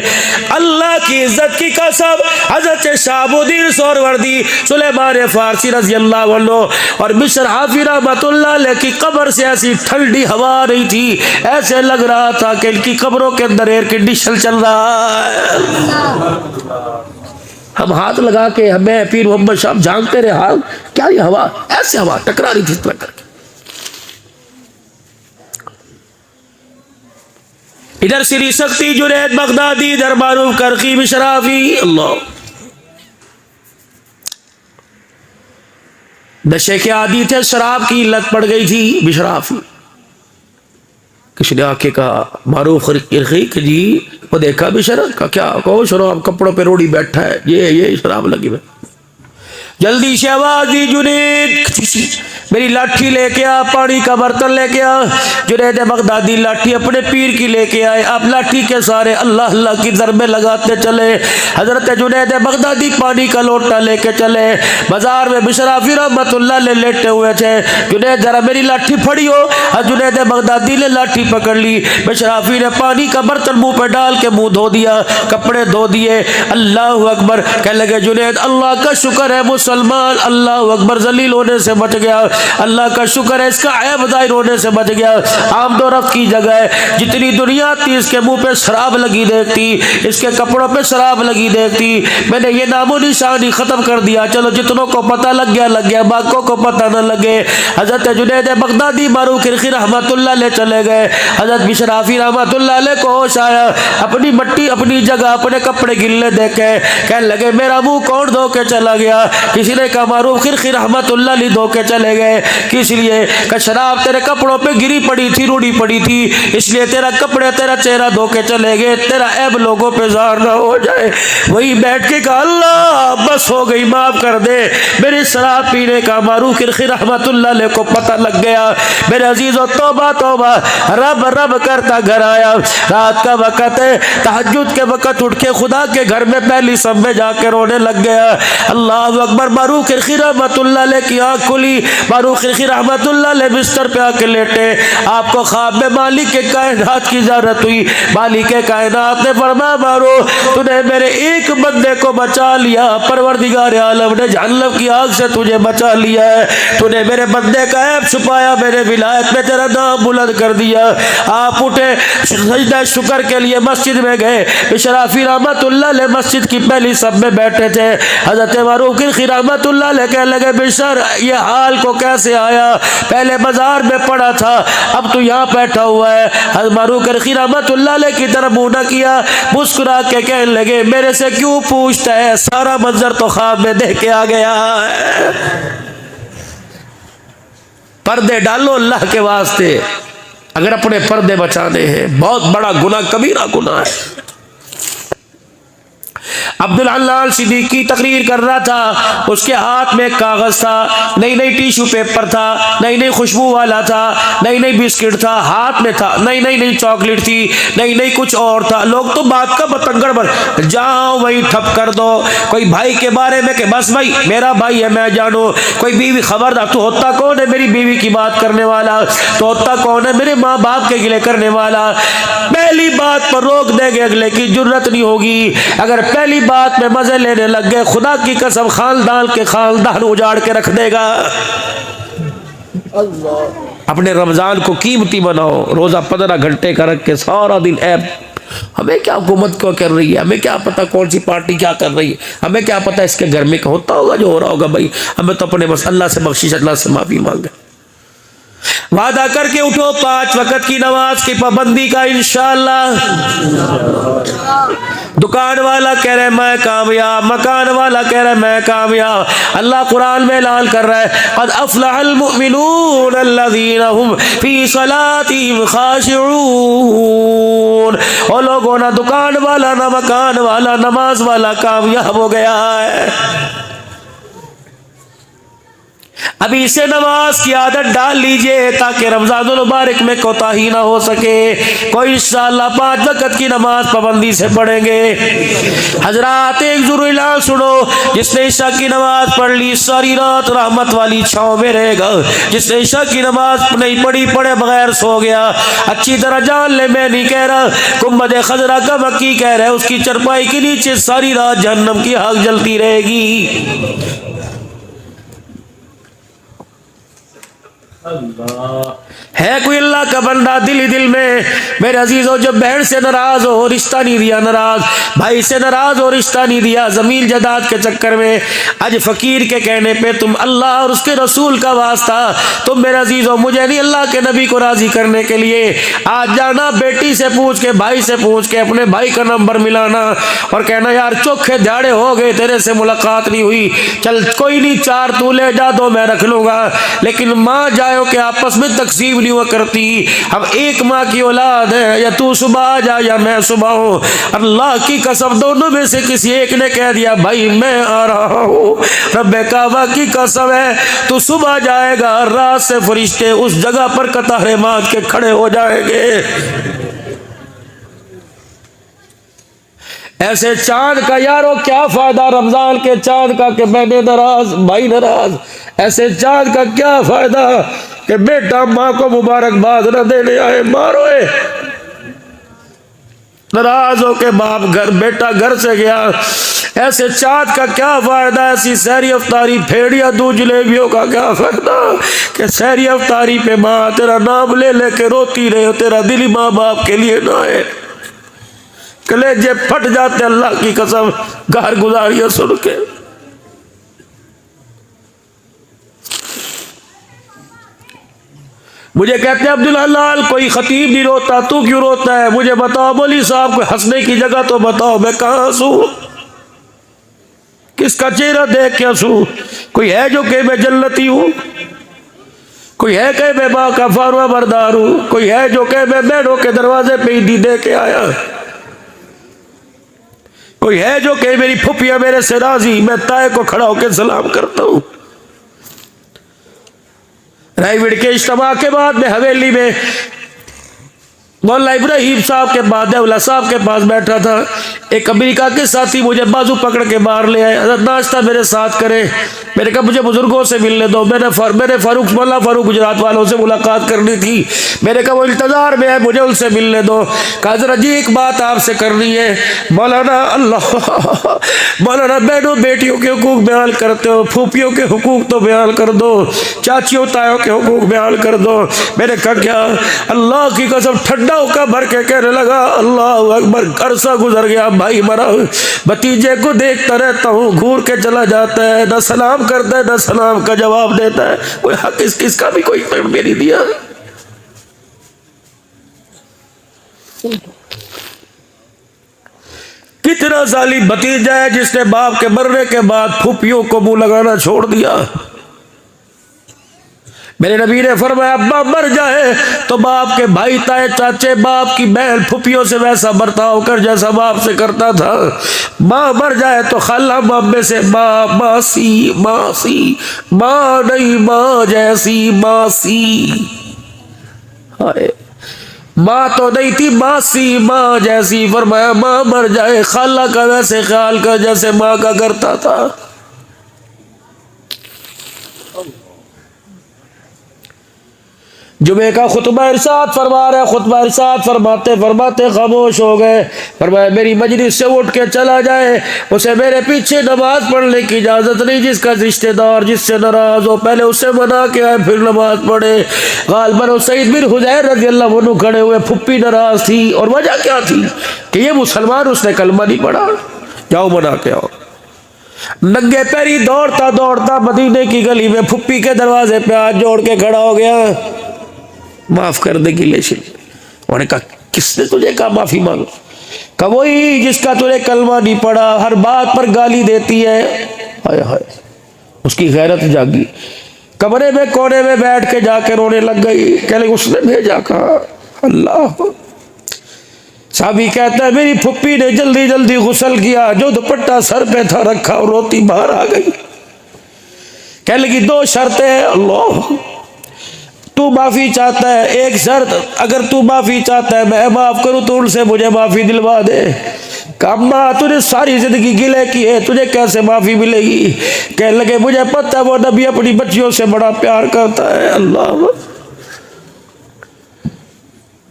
[SPEAKER 1] अल्लाह की इज्जत की कसम, हज़रत शहाबुद्दीन सोहरावर्दी सुलेमान फारसी रज़ी अल्लाह अन्हु और बिशर हाफी रहमतुल्लाह अलैह की कब्र से ऐसी ठंडी हवा आ रही थी, ऐसे लग रहा था कि इनकी कब्रों के अंदर एयर कंडीशन चल रहा है। हम हाथ लगा के हमें पीर मोहम्मद शाह झांकते रहे, हाल क्या ये हवा, ऐसे हवा टकरा रही थी इस तरह करके। इधर श्री सख्ती जुनैद बगदादी, इधर मारूफ करखी बिशराफी। अल्लाह नशे के आदी थे, शराब की लत पड़ गई थी बिशराफी। किसी ने आके कहा मारूफ करखी कि जी वो देखा बिशर का क्या कहो, शराब कपड़ों पे रोड़ी बैठा है, ये शराब लगी है। जल्दी से आवाज दी जुनैद मेरी लाठी लेके आ, पानी का बर्तन लेके आ। जुनैद बगदादी लाठी अपने पीर की लेके आए। आप लाठी के सारे अल्लाह अल्लाह की ज़रबे लगाते चले। हजरत जुनैद बगदादी पानी का लोटा लेके चले। बाजार में बिशराफी रहमतुल्लाह अलैह लेटे हुए थे। जुनैद जरा मेरी लाठी फड़ी हो। जुनैद बगदादी ने लाठी पकड़ ली। बिशराफी ने पानी का बर्तन मुंह पे डाल के मुंह धो दिया, कपड़े धो दिए। अल्लाह अकबर। कह लगे जुनैद अल्लाह का शुक्र है मुसलमान अल्लाह अकबर जलील होने से बच गया, अल्लाह का शुक्र है इसका ऐब जाहिर होने से बच गया। आमदोरफ्त की जगह है, जितनी दुनिया थी इसके मुंह पे शराब लगी देखती, इसके कपड़ों पे शराब लगी देखती। मैंने ये नामो निशानी खत्म कर दिया। चलो जितनों को पता लग गया, बाकियों को पता न लगे। हजरत जुनैद बगदादी मारूफ किरखी रहमतुल्लाह अलैह चले गए। हजरत बिशराफी रहमतुल्लाह अलैह को होश आया, अपनी मट्टी अपनी जगह अपने कपड़े गिल्ले देखे। कहने लगे मेरा मुंह कौन धो के चला गया? किसी ने कहा मारूफ किरखी रहमतुल्लाह अलैह धो के चले गए। किस लिए? कि शराब तेरे कपड़ों पे गिरी पड़ी थी, रूढ़ी पड़ी थी, इसलिए तेरा कपड़े तेरा चेहरा धो के चले गए, तेरा ऐब लोगों पे ज़ाहिर ना हो जाए। वही बैठ के कहा अल्लाह बस हो गई, माफ कर दे। मेरी शराब पीने का मारूफ किरखी रहमतुल्लाह अलैह को पता लग गया। मेरे अजीज़ों तौबा तौबा, रब रब करता घर आया। रात का वक़्त है, तहज्जुद के वक़्त उठ के खुदा के घर में पहली सब में जाकर रोने लग गया। अल्लाह अकबर। मारूफ किरखी रहमतुल्लाह अलैह की आँख खुली। मारूफ किरखी रहमतुल्लाह अलैह बिस्तर पे आके लेटे। आपको ख्वाब में मालिक के कायनात की ज़रूरत हुई। मालिक के कायनात ने फरमाया मारो तूने मेरे एक बंदे को बचा लिया, परवरदिगार आलम ने जहन्नम की आग से तुझे बचा लिया है। तूने मेरे बंदे का ऐब छुपाया, मेरे विलायत में तेरा नाम बुलंद कर दिया। आप उठे सजदा शुक्र के लिए मस्जिद में गए। बिशराफी रहमतुल्लाह अलैह मस्जिद की पहली सब में बैठे थे। हजरत मारूफ किरखी रहमतुल्लाह अलैह कहने लगे बिशर ये हाल को कैसे आया? पहले बाजार में पड़ा था, अब तू यहाँ बैठा हुआ है। हज़रत मारूफ किरखी रहमतुल्लाह अलैह की तरफ मुंह न किया, मुस्कुरा के कहने लगे मेरे से क्यों पूछता है, सारा मंजर तो ख्वाब में देख के आ गया है। पर्दे डालो अल्लाह के वास्ते, अगर अपने पर्दे बचाने हैं। बहुत बड़ा गुनाह, कबीरा गुनाह है। अब्दुल हल्लाल सिद्दीकी तकरीर कर रहा था, उसके हाथ में कागज था, नई नई टिश्यू पेपर था, नई नई खुशबू वाला था, नई नई बिस्किट था हाथ में था, नई नई नई चॉकलेट थी, नई नई कुछ और था। लोग तो बात का बतंगड़ बन, जाओ वही ठप कर दो। कोई भाई के बारे में कि बस भाई मेरा भाई है मैं जानू, कोई बीवी खबरदार तू होता कौन है मेरी बीवी की बात करने वाला, तो होता कौन है मेरे माँ बाप के गिले करने वाला। पहली बात पर रोक देंगे, अगले की जरूरत नहीं होगी। अगर पहली बात में मजे लेने लग गए, खुदा की कसम खानदान के खानदान उजाड़ के रख देगा।
[SPEAKER 2] अल्लाह।
[SPEAKER 1] अपने रमजान को कीमती बनाओ, रोजा 15 घंटे का रख के सारा दिन ऐप। हमें क्या हुकूमत क्या कर रही है, हमें क्या पता कौन सी पार्टी क्या कर रही है, हमें क्या पता इसके घर में होता होगा जो हो रहा होगा। भाई हमें तो अपने बस अल्लाह से बख्शिश, अल्लाह से माफी मांगे। वादा करके उठो 5 वक्त की नमाज की पाबंदी का इंशाअल्लाह। दुकान वाला कह रहा है मैं कामयाब, मकान वाला कह रहा है मैं कामयाब। अल्लाह कुरान में ऐलान कर रहा है क़द अफ़लहल मुमिनून अल्लज़ीना हुम फ़ी सलातिहिम ख़ाशिऊन। और लोगों ना दुकान वाला ना मकान वाला नमाज वाला कामयाब हो गया है। अभी इसे नमाज की आदत डाल लीजिए ताकि रमजानुल मुबारक में कोताही ना हो सके। कोई इंशाअल्लाह 5 वक्त की नमाज पाबंदी से पढ़ेंगे। हजरात एक जरूर ऐलान सुनो, जिसने ईशा की नमाज पढ़ ली सारी रात रहमत वाली छांव में रहेगा। जिसने ईशा की नमाज नहीं पढ़ी, पढ़े बगैर सो गया, अच्छी तरह जान ले मैं नहीं कह रहा, गुंबद खजरा का मक्की कह रहा है, उसकी चरपाई के नीचे सारी रात जहन्नम की आग जलती रहेगी। है कोई अल्लाह का बंदा दिल ही दिल में मेरे अजीजों जो बहन से नाराज हो रिश्ता नहीं दिया, नाराज भाई से नाराज हो रिश्ता नहीं दिया, जमीन जायदाद के चक्कर में, आज फकीर के कहने पे तुम अल्लाह और उसके रसूल का वास्ता, तुम मेरे अजीजों मुझे नहीं अल्लाह के नबी को राजी करने के लिए आज जाना, बेटी से पूछ के भाई से पूछ के अपने भाई का नंबर मिलाना और कहना यार चौखे दिहाड़े हो गए तेरे से मुलाकात नहीं हुई, चल कोई नहीं 4 तू ले जा 2 मैं रख लूंगा। लेकिन माँ जाए कि आपस में तकसीम नहीं हुआ करती। हम एक माँ की औलाद है, या तू सुबह आ जा या मैं सुबह हूँ। अल्लाह की कसम दोनों में से किसी एक ने कह दिया भाई मैं आ रहा हूँ, रब्बे काबा की कसम है तू सुबह जाएगा, रात से फरिश्ते उस जगह पर कतारे बांध के खड़े हो जाएंगे। ऐसे चांद का यारो क्या फायदा रमजान के चांद का कि मैंने नाराज भाई नाराज। ऐसे चांद का क्या फायदा कि बेटा माँ को मुबारकबाद न देने आए, मारो नाराज हो के बाप घर बेटा घर से गया। ऐसे चाँद का क्या फायदा, ऐसी सहरी अफ्तारी फेड़िया दूध जलेबियों का क्या फायदा कि सहरी अफ्तारी पे माँ तेरा नाम ले लेके रोती रहे, तेरा दिल ही माँ बाप के लिए ना है। कलेजे फट जाते अल्लाह की कसम घर गुजारियां सुन के। मुझे कहते हैं अब्दुल हलाल कोई खतीब नहीं रोता, तू क्यों रोता है? मुझे बताओ मौलवी साहब, कोई हंसने की जगह तो बताओ, मैं कहाँ हंसूं? किसका चेहरा देख के हंसूं? कोई है जो कहे मैं जन्नती हूं? कोई है कहे मैं माँ का फारवा बरदार हूं? कोई है जो कहे मैं बहनों के दरवाजे पे ईदी दे के आया? कोई है जो कहे मेरी फुफिया मेरे से राजी, मैं ताए को खड़ा होकर सलाम करता हूं? रायगढ़ के इज्तिमा के बाद में हवेली में मौला इब्राहिम साहब के बाद देवला साहब के पास बैठा था। एक अमेरिका के साथी मुझे बाजू पकड़ के बाहर ले आए, हज़रत नाश्ता मेरे साथ करे। मैंने कहा मुझे बुजुर्गों से मिलने दो, मैंने फारूक मौला फारूक गुजरात वालों से मुलाकात करनी थी। मैंने कहा वो इंतजार में है, मुझे उनसे मिलने दो। कहा जरा जी एक बात आपसे करनी है। मौलाना अल्लाह मौलाना बहनों बेटियों के हुकूक बयान करते हो, फूफियों के हुकूक तो बयान कर दो, चाचियों तायों के हुकूक बयान कर दो। मैंने कहा क्या? अल्लाह की कसम ठंडा होकर भर के कहने लगा अल्लाह अकबर। अरसा गुजर गया, भाई मरा, भतीजे को देखता रहता हूँ, घूर के चला जाता है, न सलाम करता है न सलाम का जवाब देता है। कोई हक इसका भी कोई मेरी दिया। कितना जालिम भतीजा है जिसने बाप के मरने के बाद फूफियों को मुंह लगाना छोड़ दिया। मेरे नबी ने फरमाया अब्बा मर जाए तो बाप के भाई ताए चाचे बाप की बहन फुफियों से वैसा बर्ताव कर जैसा बाप से करता था। माँ मर जाए तो खाला मामे से माँ मासी मासी, माँ नहीं माँ जैसी मासी। हाय माँ तो नहीं थी मासी माँ जैसी। फरमाया माँ मर जाए खाला का वैसे ख्याल कर जैसे माँ का करता था। जुमे का खुतबा इरशाद फरमा रहे, खुतबा इरशाद फरमाते फरमाते खामोश हो गए। फरमाया मेरी मजलिस से उठ के चला जाए उसे मेरे पीछे नमाज पढ़ने की इजाजत नहीं। जिसका रिश्तेदार जिससे नाराज हो पहले उसे मना के आए फिर नमाज पढ़े। गालिबन सईद बिन हुज़ैर रज़ी अल्लाह अन्हु खड़े हुए, फुप्पी नाराज थी और वजह क्या थी कि ये मुसलमान उसने कलमा नहीं पढ़ा, जाओ मना के आओ। नंगे पैरी दौड़ता दौड़ता मदीने की गली में फुप्पी के दरवाजे पे हाथ जोड़ के खड़ा हो गया, माफ कर दे गिले शिले। उन्होंने कहा किसने तुझे कहा माफी मांगो? कहा वही जिसका तुझे कलमा नहीं पड़ा, हर बात पर गाली देती है। हाय हाय उसकी गैरत जागी, कमरे में कोने में बैठ के जाके रोने लग गई। कह लगी उसने भेजा कहा अल्लाह। साहबी कहता है मेरी फुप्पी ने जल्दी जल्दी गुस्ल किया, जो दुपट्टा सर पे था रखा और रोती बाहर आ गई। कह लगी दो शर्तें हैं अल्लाह, तू माफी चाहता है एक शर्त, अगर तू माफी चाहता है मैं माफ करूं तो उनसे मुझे माफी दिलवा दे। अम्मा तूने सारी जिंदगी गिले की है, तुझे कैसे माफी मिलेगी? कहने लगे मुझे पता है वो नबी अपनी बच्चियों से बड़ा प्यार करता है। अल्लाह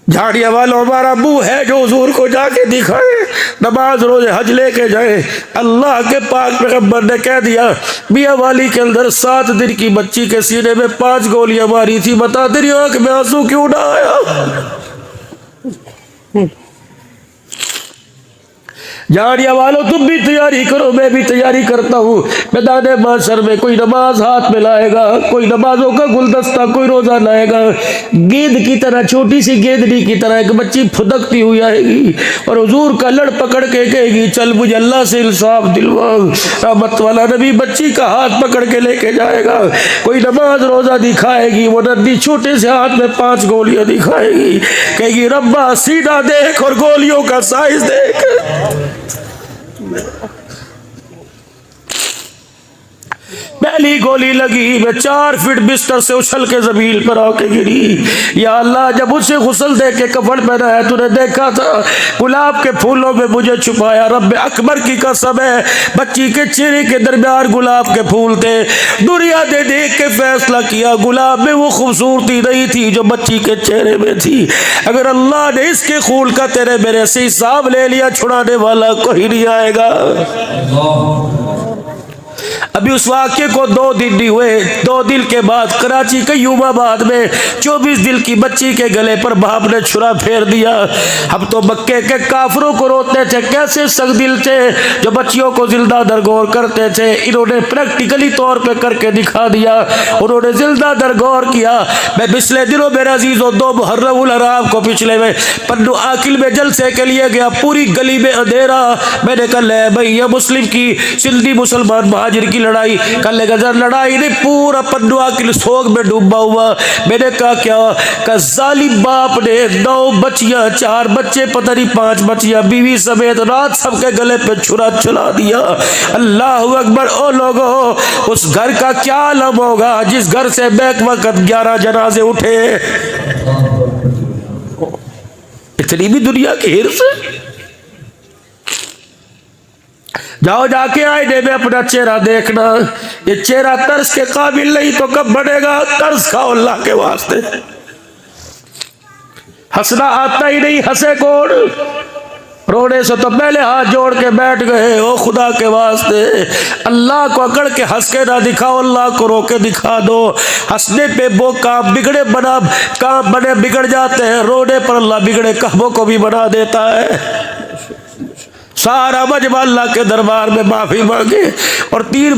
[SPEAKER 1] झाड़िया वालों हमारा मुंह है जो हुजूर को जाके दिखाए, नमाज रोजे हज लेके जाए। अल्लाह के पाक पैगंबर ने कह दिया मियां वाली के अंदर 7 दिन की बच्ची के सीने में 5 गोलियां मारी थी, बता तेरी आंख में आंसू क्यों ना आया? झाड़िया वालों तुम भी तैयारी करो, मैं भी तैयारी करता हूँ। मैदान माशर में कोई नमाज हाथ में लाएगा, कोई नमाजों का गुलदस्ता, कोई रोजा लाएगा। गेंद की तरह छोटी सी गेंदड़ी की तरह एक बच्ची फुदकती हुई आएगी और हुजूर का लड़ पकड़ के कहेगी चल मुझे अल्लाह से इंसाफ दिलवा। रहमत वाला नबी बच्ची का हाथ पकड़ के लेके जाएगा, कोई नमाज रोजा दिखाएगी, वो नदी छोटे से हाथ में 5 गोलियां दिखाएगी, कहेगी रब्बा सीधा देख और गोलियों का साइज देख। पहली गोली लगी मैं 4 फीट बिस्तर से उछल के जमीन पर आके गिरी। या अल्लाह जब उसे गुस्ल दे के कफन पहनाया तूने देखा था, गुलाब के फूलों में मुझे छुपाया। रब अकबर की कसम है बच्ची के चेहरे के दरमियान गुलाब के फूल थे। दुनिया ने देख के फैसला किया गुलाब में वो खूबसूरती नहीं थी जो बच्ची के चेहरे में थी। अगर अल्लाह ने इसके खून का तेरे मेरे से हिसाब ले लिया छुड़ाने वाला कोई नहीं आएगा। अभी उस वाक्य को 2 दिन नहीं हुए, 2 दिन के बाद कराची के युवाबाद में 24 दिन की बच्ची के गले पर बाप ने छुरा फेर दिया। हम तो मक्के के काफरों को रोते थे कैसे सख्त थे जो बच्चियों को जिंदा दरगोर करते थे। इन्होंने प्रैक्टिकली तौर पे करके दिखा दिया, उन्होंने जिंदा दरगोर किया। मैं पिछले दिनों मेरे अजीजों 2 मुहर्रमुल हराम को पिछले में पन्नू आकिल में जलसे के लिए गया, पूरी गली में अंधेरा। मैंने कहा भैया मुस्लिम की सिंधी मुसलमान महाजिर की लड़ाई, कल गजर लड़ाई नहीं, पूरा पन्नू आकिल सोग में डूबा हुआ। मैंने कहा क्या? का जालिम बाप ने 9 बच्चियां 4 बच्चे पता नहीं 5 बच्चियां बीवी समेत रात सबके गले पे छुरा चला दिया। अल्लाह अकबर। ओ लोगों उस घर का क्या आलम होगा जिस घर से बैक वक्त 11 जनाजे उठे। इतनी भी दुनिया की हिर्स। जाओ जाके आईने में अपना चेहरा देखना, ये चेहरा तरस के काबिल नहीं तो कब बनेगा? तरस खाओ अल्लाह के वास्ते। हंसना आता ही नहीं, हंसे कौन? रोने से तो पहले हाथ जोड़ के बैठ गए। ओ खुदा के वास्ते अल्लाह को अकड़ के हंस के ना दिखाओ, अल्लाह को रो के दिखा दो। हंसने पे वो काम बिगड़े बना काम बने बिगड़ जाते हैं, रोने पर अल्लाह बिगड़े कामों को भी बना देता है। सारा मजमा अल्लाह के दरबार में माफी मांगे और 3